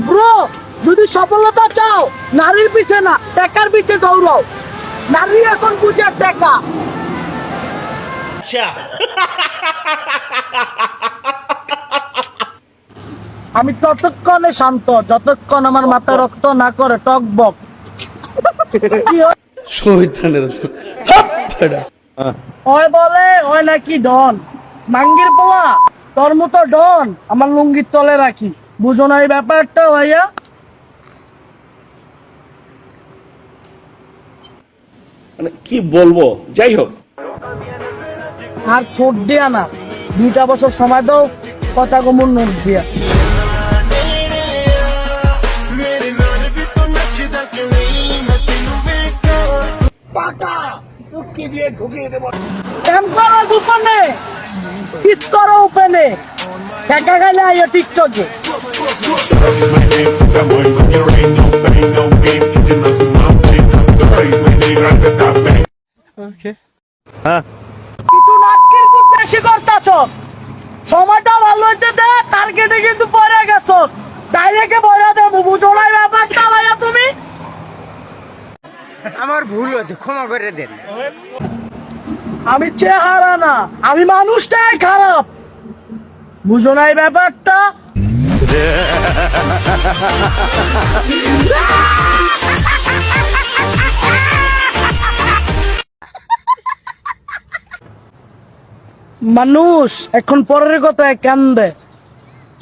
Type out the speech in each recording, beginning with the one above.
Bro, যদি সফলতা চাও নারীর পিছে না টাকার পিছে দৌড়াও। নারী এখন বুঝে টাকা। আমি ততক্ষণে শান্ত যতক্ষণ আমার মাথায় রক্ত না করে টকবক। ওই বলে ওই নাকি ডন, মাঙ্গির পোলা তোর মতো ডন আমার লুঙ্গির তলে রাখি। বুঝো না এই ব্যাপারটা ভাইয়া? মানে কি বলবো, যাই হোক। আর ঠোঁট দিয়া না, 2টা বছর সময় দাও কথা কমুর নোট দিয়া। টিকটকে কিছু নাটকের বেশি করতেছ, সময়টা ভালো হইতে দে, টার্গেটে কিন্তু পড়ে গেছ। ডাইরেক্টে বইরা দেবো, বুঝো না ব্যাপারটা ভাইয়া তুমি? আমার ভুল হয়েছে, ক্ষমা করে দেন। আমি চেহারা না, আমি মানুষটাই খারাপ। বুঝো না এই ব্যাপারটা? মানুষ এখন পরের কথায় কান্দে,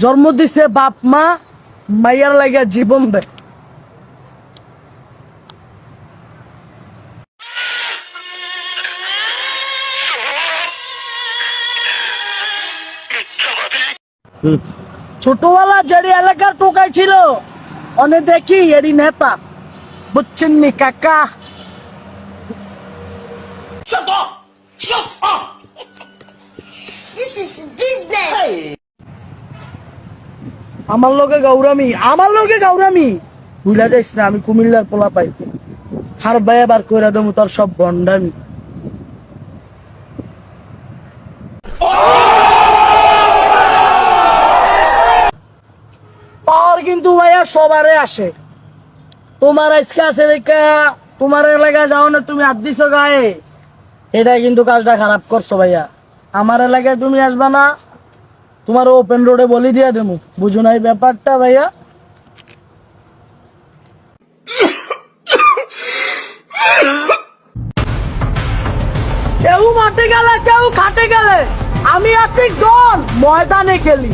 জন্ম দিছে বাপ মা, মাইয়ার লাগে জীবন দেয়। ছোটবেলা যেটি এলাকার টোকাই ছিল, অনেক দেখি এরই নেতা, বুঝছেন নি কাকা? আমার লোকে গৌরামি ভুলা যাইস না, আমি কুমিল্লার পোলা পাই। হার বাই বার কইরা দেবো তোর সব ভণ্ডামি। পাওয়ার কিন্তু ভাইয়া সবারে আসে। তোমার আজকে আছে দেখা তোমার এলাকায় যাও না, তুমি হাত দিছো গায়ে, এটা কিন্তু কাজটা খারাপ করছো ভাইয়া। আমার এলাকায় তুমি আসবা না, তোমার ওপেন রোডে বলি দিয়া দেবো। বুঝো না এই ব্যাপারটা ভাইয়া? কেউ মাঠে গেলে কেউ খাটে গেলে, আমি আতিক ডন ময়দানে খেলি।